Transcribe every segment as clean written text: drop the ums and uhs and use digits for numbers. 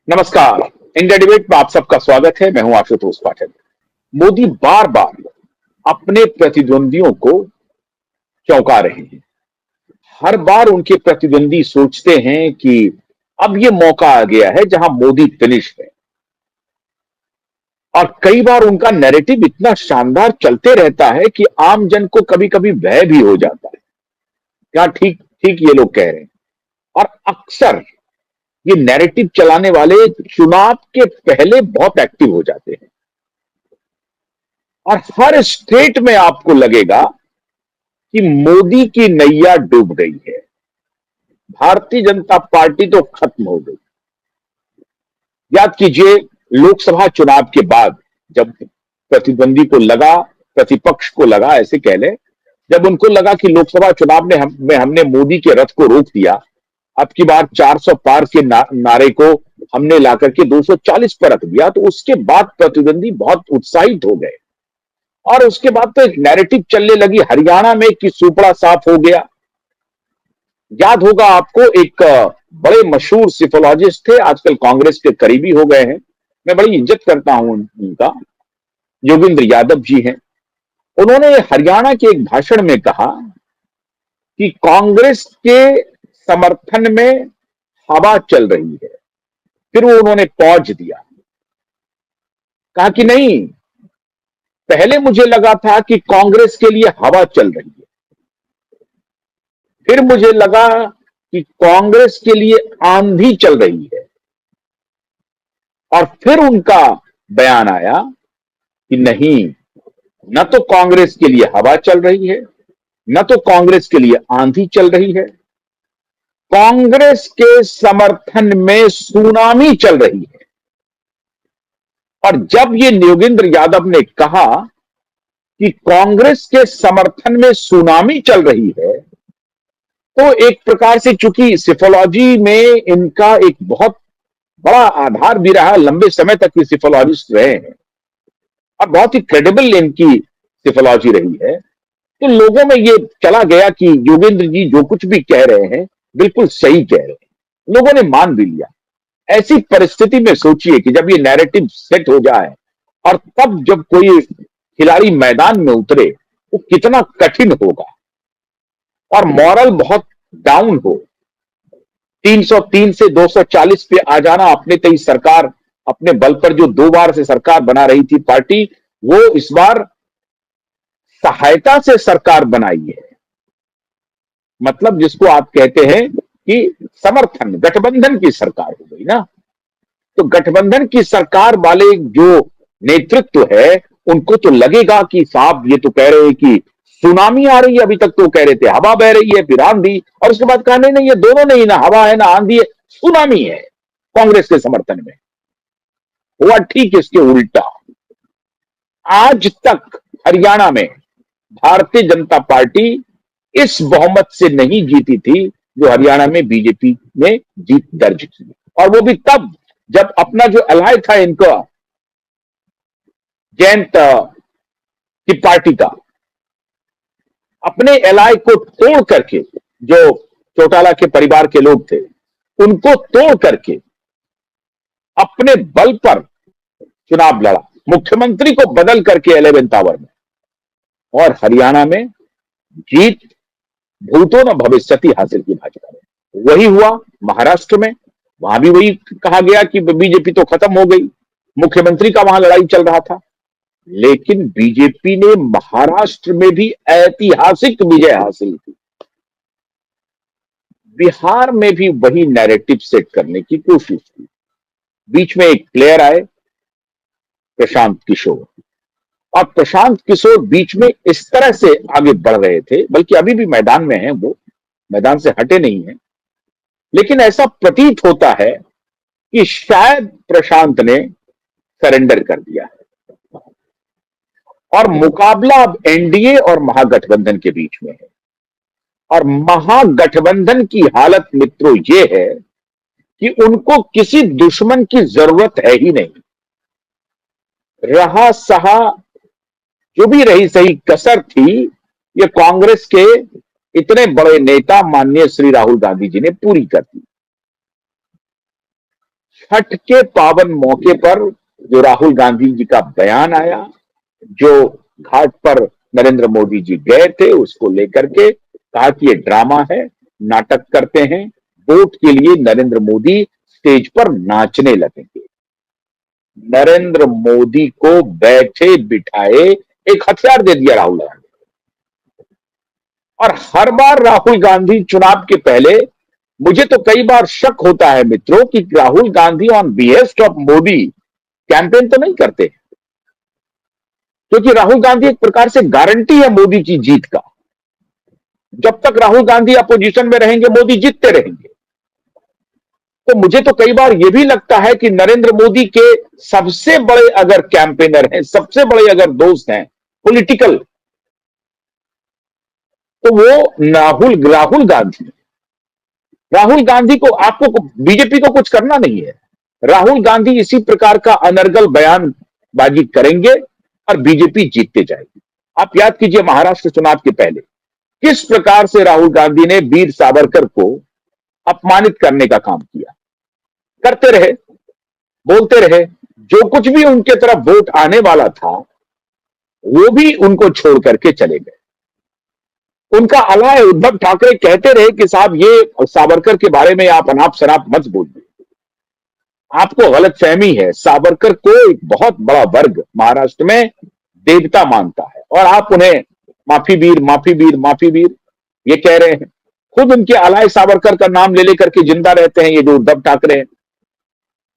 नमस्कार। India debate में आप सबका स्वागत है। मैं हूं आशुतोष पाठक। मोदी बार बार अपने प्रतिद्वंदियों को चौंका रहे हैं। हर बार उनके प्रतिद्वंदी सोचते हैं कि अब ये मौका आ गया है जहां मोदी फिनिश है, और कई बार उनका नैरेटिव इतना शानदार चलते रहता है कि आम जन को कभी कभी भय भी हो जाता है। क्या ठीक ठीक ये लोग कह रहे हैं। और अक्सर ये नैरेटिव चलाने वाले चुनाव के पहले बहुत एक्टिव हो जाते हैं, और हर स्टेट में आपको लगेगा कि मोदी की नैया डूब गई है, भारतीय जनता पार्टी तो खत्म हो गई। याद कीजिए, लोकसभा चुनाव के बाद जब प्रतिद्वंदी को लगा, प्रतिपक्ष को लगा, ऐसे कह ले, जब उनको लगा कि लोकसभा चुनाव में हमने मोदी के रथ को रोक दिया, अब की बार 400 पार के नारे को हमने लाकर के 240 पर रख दिया, तो उसके बाद प्रतिद्वंदी बहुत उत्साहित हो गए। और उसके बाद तो एक नैरेटिव चलने लगी हरियाणा में कि सुपड़ा साफ हो गया। याद होगा आपको, एक बड़े मशहूर सिफोलॉजिस्ट थे, आजकल कांग्रेस के करीबी हो गए हैं, मैं बड़ी इज्जत करता हूं उनका, योगेंद्र यादव जी हैं। उन्होंने हरियाणा के एक भाषण में कहा कि कांग्रेस के समर्थन में हवा चल रही है। फिर वो उन्होंने पॉज दिया, कहा कि नहीं, पहले मुझे लगा था कि कांग्रेस के लिए हवा चल रही है, फिर मुझे लगा कि कांग्रेस के लिए आंधी चल रही है, और फिर उनका बयान आया कि नहीं, न तो कांग्रेस के लिए हवा चल रही है, न तो कांग्रेस के लिए आंधी चल रही है, कांग्रेस के समर्थन में सुनामी चल रही है। और जब ये योगेंद्र यादव ने कहा कि कांग्रेस के समर्थन में सुनामी चल रही है, तो एक प्रकार से, चूंकि सिफोलॉजी में इनका एक बहुत बड़ा आधार भी रहा, लंबे समय तक ये सिफोलॉजिस्ट रहे हैं और बहुत ही क्रेडिबल इनकी सिफोलॉजी रही है, तो लोगों में ये चला गया कि योगेंद्र जी जो कुछ भी कह रहे हैं बिल्कुल सही कह रहे हैं। लोगों ने मान भी लिया। ऐसी परिस्थिति में सोचिए कि जब ये नैरेटिव सेट हो जाए और तब जब कोई खिलाड़ी मैदान में उतरे, वो कितना कठिन होगा, और मॉरल बहुत डाउन हो। 303 से 240 पे आ जाना, अपने तय सरकार, अपने बल पर जो 2 बार से सरकार बना रही थी पार्टी, वो इस बार सहायता से सरकार बनाई है। मतलब जिसको आप कहते हैं कि समर्थन, गठबंधन की सरकार हो गई ना। तो गठबंधन की सरकार वाले जो नेतृत्व है, उनको तो लगेगा कि साहब ये तो कह रहे हैं कि सुनामी आ रही है, अभी तक तो कह रहे थे हवा बह रही है, फिर आंधी, और उसके बाद कहा नहीं नहीं, ये दोनों नहीं, ना हवा है ना आंधी है, सुनामी है कांग्रेस के समर्थन में। हुआ ठीक इसके उल्टा। आज तक हरियाणा में भारतीय जनता पार्टी इस बहुमत से नहीं जीती थी जो हरियाणा में बीजेपी ने जीत दर्ज की, और वो भी तब जब अपना जो अलाय था इनका, जयंत की पार्टी का, अपने एलाय को तोड़ करके, जो चौटाला के परिवार के लोग थे उनको तोड़ करके अपने बल पर चुनाव लड़ा, मुख्यमंत्री को बदल करके 11 आवर में, और हरियाणा में जीत भूतो न भविष्यति हासिल की भाजपा ने। वही हुआ महाराष्ट्र में, वहां भी वही कहा गया कि बीजेपी तो खत्म हो गई, मुख्यमंत्री का वहां लड़ाई चल रहा था। लेकिन बीजेपी ने महाराष्ट्र में भी ऐतिहासिक विजय हासिल की। बिहार में भी वही नैरेटिव सेट करने की कोशिश की। बीच में एक प्लेयर आए, प्रशांत किशोर, और प्रशांत किशोर बीच में इस तरह से आगे बढ़ रहे थे, बल्कि अभी भी मैदान में हैं, वो मैदान से हटे नहीं है, लेकिन ऐसा प्रतीत होता है कि शायद प्रशांत ने सरेंडर कर दिया है, और मुकाबला अब एनडीए और महागठबंधन के बीच में है। और महागठबंधन की हालत मित्रों ये है कि उनको किसी दुश्मन की जरूरत है ही नहीं। रहा सहा जो भी रही सही कसर थी, ये कांग्रेस के इतने बड़े नेता माननीय श्री राहुल गांधी जी ने पूरी कर दी। छठ के पावन मौके पर जो राहुल गांधी जी का बयान आया, जो घाट पर नरेंद्र मोदी जी गए थे, उसको लेकर के कहा कि ये ड्रामा है, नाटक करते हैं, वोट के लिए नरेंद्र मोदी स्टेज पर नाचने लगेंगे। नरेंद्र मोदी को बैठे बिठाए एक हथियार दे दिया राहुल गांधी। और हर बार राहुल गांधी चुनाव के पहले, मुझे तो कई बार शक होता है मित्रों कि Rahul Gandhi on behest of Modi campaign तो नहीं करते, क्योंकि राहुल गांधी एक प्रकार से गारंटी है मोदी की जीत का। जब तक राहुल गांधी अपोजिशन में रहेंगे, मोदी जीतते रहेंगे। तो मुझे तो कई बार यह भी लगता है कि नरेंद्र मोदी के सबसे बड़े अगर कैंपेनर हैं, सबसे बड़े अगर दोस्त हैं पॉलिटिकल, तो वो राहुल गांधी। राहुल गांधी को, आपको, बीजेपी को कुछ करना नहीं है। राहुल गांधी इसी प्रकार का अनर्गल बयानबाजी करेंगे और बीजेपी जीतते जाएगी। आप याद कीजिए महाराष्ट्र चुनाव के पहले किस प्रकार से राहुल गांधी ने वीर सावरकर को अपमानित करने का काम किया। करते रहे, बोलते रहे, जो कुछ भी उनके तरफ वोट आने वाला था वो भी उनको छोड़ करके चले गए। उनका अलाय उद्धव ठाकरे कहते रहे कि साहब ये सावरकर के बारे में आप अनाप शनाप मत बोलिए, आपको गलतफहमी है। सावरकर को एक बहुत बड़ा वर्ग महाराष्ट्र में देवता मानता है और आप उन्हें माफी वीर माफी वीर माफी वीर ये कह रहे हैं। खुद उनके अलाय सावरकर का नाम ले लेकर के जिंदा रहते हैं ये जो उद्धव ठाकरे हैं।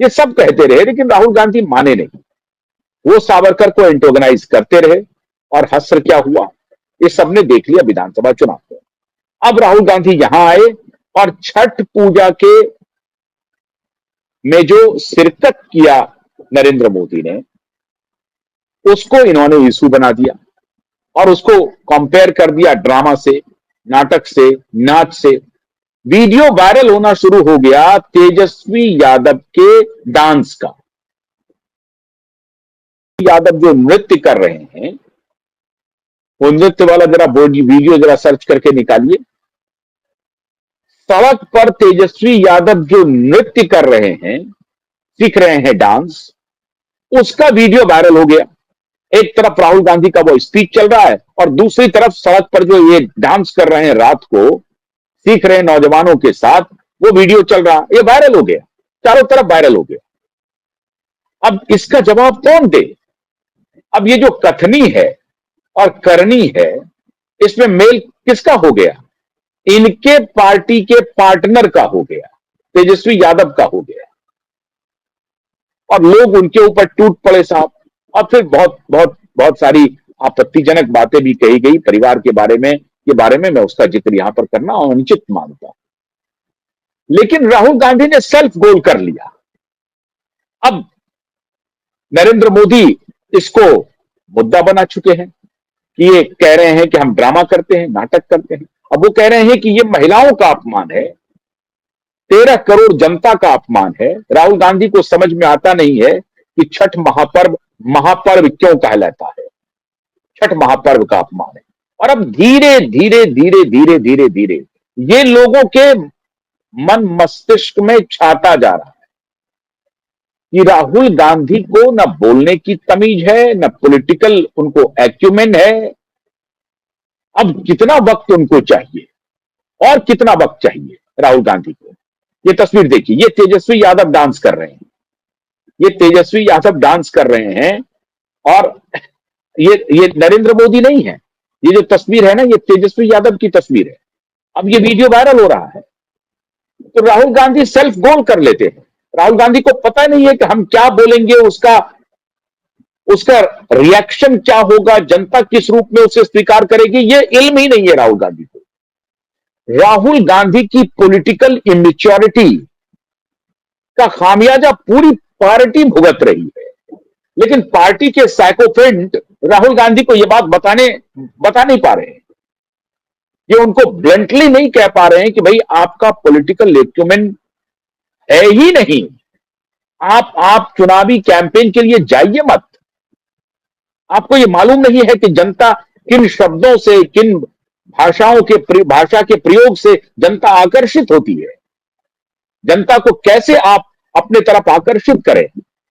ये सब कहते रहे, लेकिन राहुल गांधी माने नहीं। वो सावरकर को एंटोगनाइज करते रहे और हश्र क्या हुआ ये सबने देख लिया विधानसभा चुनाव में। अब राहुल गांधी यहां आए और छठ पूजा के में जो शिरकत किया नरेंद्र मोदी ने, उसको इन्होंने इशू बना दिया और उसको कंपेयर कर दिया ड्रामा से, नाटक से, नाच से। वीडियो वायरल होना शुरू हो गया तेजस्वी यादव के डांस का। यादव जो नृत्य कर रहे हैं, वो नृत्य वाला जरा वीडियो जरा सर्च करके निकालिए। सड़क पर तेजस्वी यादव जो नृत्य कर रहे हैं, सीख रहे हैं डांस, उसका वीडियो वायरल हो गया। एक तरफ राहुल गांधी का वो स्पीच चल रहा है और दूसरी तरफ सड़क पर जो ये डांस कर रहे हैं, रात को सीख रहे नौजवानों के साथ, वो वीडियो चल रहा, ये वायरल हो गया, चारों तरफ वायरल हो गया। अब इसका जवाब कौन दे? अब ये जो कथनी है और करनी है, इसमें मेल किसका हो गया? इनके पार्टी के पार्टनर का हो गया, तेजस्वी यादव का हो गया। और लोग उनके ऊपर टूट पड़े साहब। और फिर बहुत बहुत बहुत सारी आपत्तिजनक बातें भी कही गई परिवार के बारे में मैं उसका जिक्र यहां पर करना अनुचित मानता हूं। लेकिन राहुल गांधी ने सेल्फ गोल कर लिया। अब नरेंद्र मोदी इसको मुद्दा बना चुके हैं कि ये कह रहे हैं कि हम ड्रामा करते हैं, नाटक करते हैं। अब वो कह रहे हैं कि ये महिलाओं का अपमान है, 13 करोड़ जनता का अपमान है। राहुल गांधी को समझ में आता नहीं है कि छठ महापर्व क्यों कहलाता है। छठ महापर्व का अपमान है। और अब धीरे धीरे धीरे धीरे धीरे धीरे ये लोगों के मन मस्तिष्क में छाता जा रहा है कि राहुल गांधी को न बोलने की तमीज है, न पॉलिटिकल उनको एक्यूमेन है। अब कितना वक्त उनको चाहिए और कितना वक्त चाहिए राहुल गांधी को? ये तस्वीर देखिए, ये तेजस्वी यादव डांस कर रहे हैं, ये तेजस्वी यादव डांस कर रहे हैं। और ये नरेंद्र मोदी नहीं है, ये जो तस्वीर है ना, ये तेजस्वी यादव की तस्वीर है। अब ये वीडियो वायरल हो रहा है तो राहुल गांधी सेल्फ गोल कर लेते हैं। राहुल गांधी को पता नहीं है कि हम क्या बोलेंगे, उसका रिएक्शन क्या होगा, जनता किस रूप में उसे स्वीकार करेगी, ये इल्म ही नहीं है राहुल गांधी को। राहुल गांधी की पॉलिटिकल इमेच्योरिटी का खामियाजा पूरी पार्टी भुगत रही है। लेकिन पार्टी के साइकोफ्रेंट राहुल गांधी को यह बात बता नहीं पा रहे हैं। ये उनको ब्लंटली नहीं कह पा रहे हैं कि भाई आपका पॉलिटिकल एक्यूमेन है ही नहीं, आप चुनावी कैंपेन के लिए जाइए मत। आपको ये मालूम नहीं है कि जनता किन शब्दों से, किन भाषा के प्रयोग से जनता आकर्षित होती है। जनता को कैसे आप अपने तरफ आकर्षित करें।